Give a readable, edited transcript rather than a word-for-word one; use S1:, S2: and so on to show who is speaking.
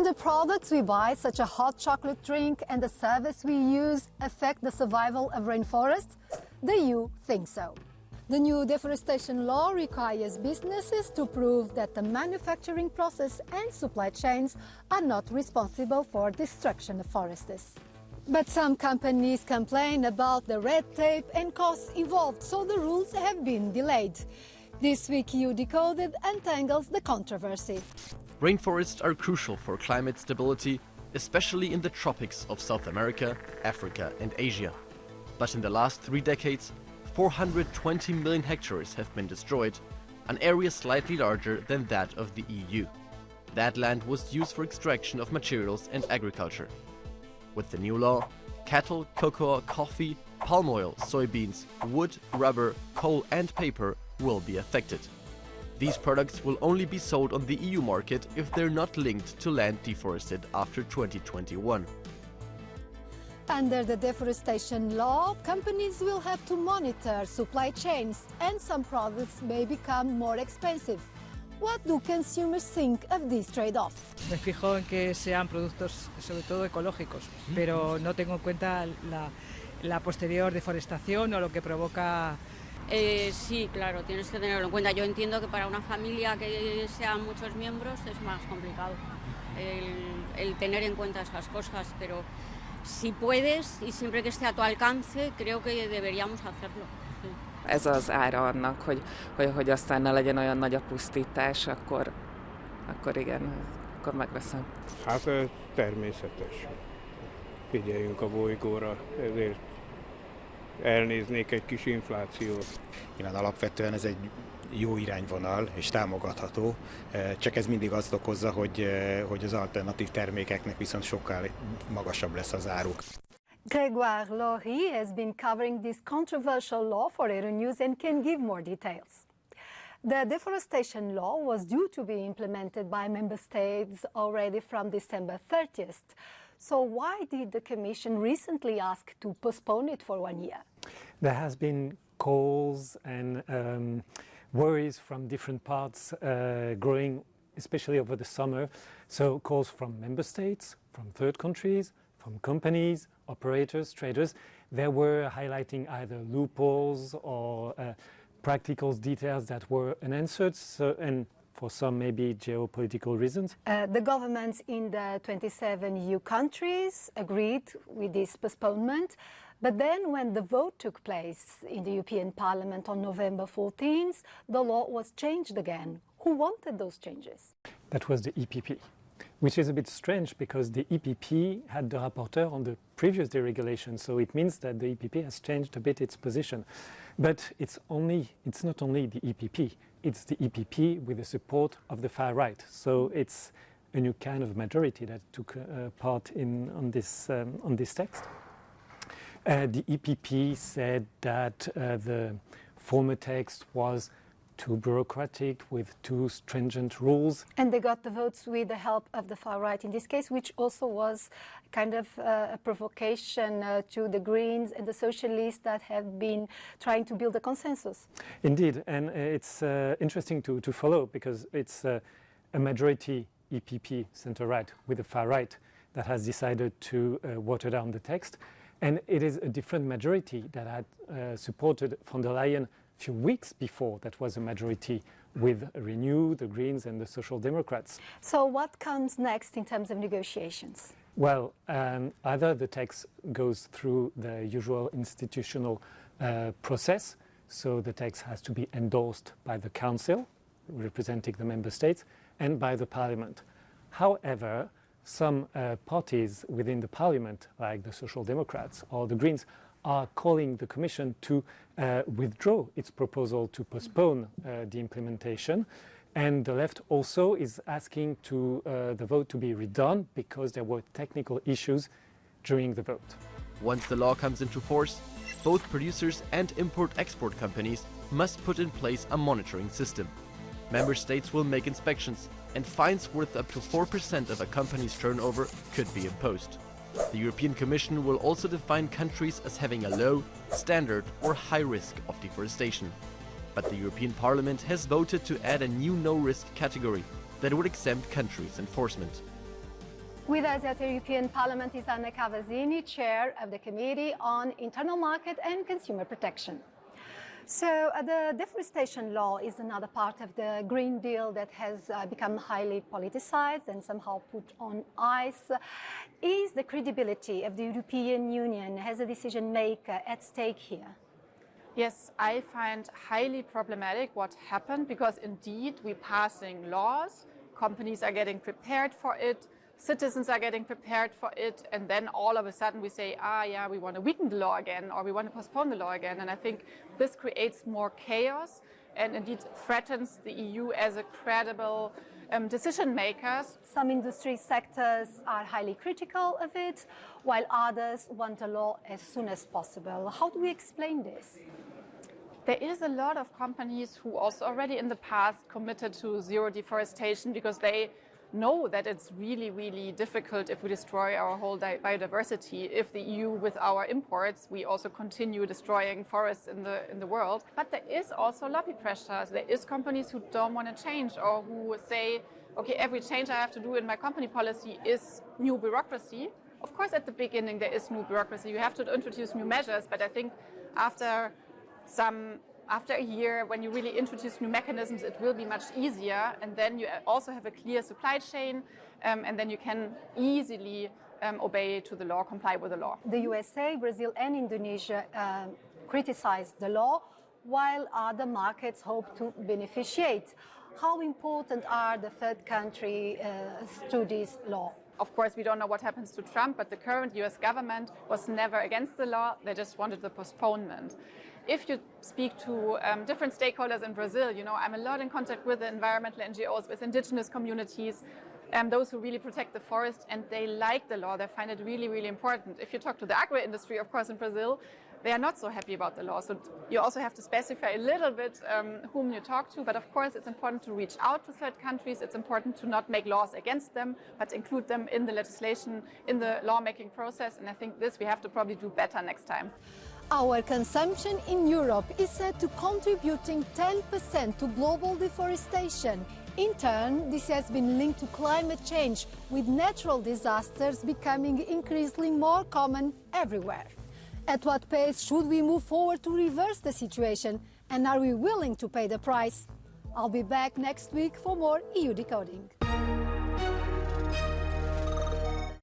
S1: Can the products we buy, such as a hot chocolate drink and the service we use, affect the survival of rainforests? The EU thinks so. The new deforestation law requires businesses to prove that the manufacturing process and supply chains are not responsible for destruction of forests. But some companies complain about the red tape and costs involved, so the rules have been delayed. This week, eu-decoded untangles the controversy.
S2: Rainforests are crucial for climate stability, especially in the tropics of South America, Africa and Asia. But in the last 3 decades, 420 million hectares have been destroyed, an area slightly larger than that of the EU. That land was used for extraction of materials and agriculture. With the new law, cattle, cocoa, coffee, palm oil, soybeans, wood, rubber, coal and paper will be affected. These products will only be sold on the EU market if they're not linked to land deforested after 2021.
S1: Under the deforestation law, companies will have to monitor supply chains and some products may become more expensive. What do consumers think of this trade-off?
S3: Me fijo en que sean productos sobre todo ecológicos, pero no tengo en cuenta la posterior deforestación o lo que provoca.
S4: Sí, claro, tienes que tenerlo en cuenta. Yo entiendo que para una familia que sean muchos miembros es más complicado el tener en cuenta esas cosas, pero si puedes y siempre que esté a tu alcance, creo que deberíamos hacerlo. Sí.
S5: Ez az ára annak, hogy aztán ne legyen olyan nagy a pusztítás, akkor igen, akkor megveszem.
S6: Hát ez természetes. Figyeljünk a bolygóra, ezért elnéznék egy kis inflációt.
S7: Nyilván alapvetően ez egy jó irányvonal és támogatható, csak ez mindig azt okozza, hogy az alternatív termékeknek viszont sokkal magasabb lesz az áruk.
S1: Grégoire Laurie has been covering this controversial law for Euronews and can give more details. The deforestation law was due to be implemented by member states already from December 30th. So why did the Commission recently ask to postpone it for 1 year?
S8: There has been calls and worries from different parts growing, especially over the summer. So calls from member states, from third countries, from companies, operators, traders. They were highlighting either loopholes or practical details that were unanswered, and for some maybe geopolitical reasons.
S1: The governments in the 27 EU countries agreed with this postponement, but then when the vote took place in the European Parliament on November 14th, the law was changed again. Who wanted those changes?
S8: That was the EPP, which is a bit strange because the EPP had the rapporteur on the previous deregulation, so it means that the EPP has changed a bit its position. But it's not only the EPP, it's the EPP with the support of the far right. So it's a new kind of majority that took part on this text. The EPP said that the former text was too bureaucratic with too stringent rules.
S1: And they got the votes with the help of the far right in this case, which also was kind of a provocation to the Greens and the Socialists that have been trying to build a consensus.
S8: Indeed, and it's interesting to follow because it's a majority EPP center-right with the far right that has decided to water down the text. And it is a different majority that had supported von der Leyen a few weeks before. That was a majority with Renew, the Greens and the Social Democrats.
S1: So what comes next in terms of negotiations?
S8: Well, either the text goes through the usual institutional process, so the text has to be endorsed by the Council, representing the Member States, and by the Parliament. However, some parties within the Parliament, like the Social Democrats or the Greens, are calling the Commission to withdraw its proposal to postpone the implementation. And the left also is asking the vote to be redone because there were technical issues during the vote.
S2: Once the law comes into force, both producers and import-export companies must put in place a monitoring system. Member states will make inspections, and fines worth up to 4% of a company's turnover could be imposed. The European Commission will also define countries as having a low, standard or high risk of deforestation. But the European Parliament has voted to add a new no-risk category that would exempt countries' enforcement.
S1: With us at the European Parliament is Anna Cavazzini, Chair of the Committee on Internal Market and Consumer Protection. So the deforestation law is another part of the Green Deal that has become highly politicized and somehow put on ice. Is the credibility of the European Union as a decision maker at stake here?
S9: Yes, I find highly problematic what happened because indeed we're passing laws, companies are getting prepared for it, citizens are getting prepared for it, and then all of a sudden we say, yeah, we want to weaken the law again, or we want to postpone the law again. And I think this creates more chaos and indeed threatens the EU as a credible decision maker.
S1: Some industry sectors are highly critical of it, while others want a law as soon as possible. How do we explain this?
S9: There is a lot of companies who also already in the past committed to zero deforestation because they know that it's really, really difficult if we destroy our whole biodiversity. If the EU, with our imports, we also continue destroying forests in the world. But there is also lobby pressure. There is companies who don't want to change or who say, okay, every change I have to do in my company policy is new bureaucracy. Of course, at the beginning, there is new bureaucracy. You have to introduce new measures. But I think after a year, when you really introduce new mechanisms, it will be much easier. And then you also have a clear supply chain, and then you can easily obey to the law, comply with the law.
S1: The USA, Brazil, and Indonesia criticized the law, while other markets hope to beneficiate. How important are the third country to this law?
S9: Of course, we don't know what happens to Trump, but the current US government was never against the law. They just wanted the postponement. If you speak to different stakeholders in Brazil, you know, I'm a lot in contact with the environmental NGOs, with indigenous communities, those who really protect the forest, and they like the law. They find it really, really important. If you talk to the agro-industry, of course, in Brazil, they are not so happy about the law. So you also have to specify a little bit whom you talk to. But of course, it's important to reach out to third countries. It's important to not make laws against them, but include them in the legislation, in the lawmaking process. And I think this we have to probably do better next time.
S1: Our consumption in Europe is said to contributing 10% to global deforestation. In turn, this has been linked to climate change, with natural disasters becoming increasingly more common everywhere. At what pace should we move forward to reverse the situation, and are we willing to pay the price? I'll be back next week for more EU Decoding.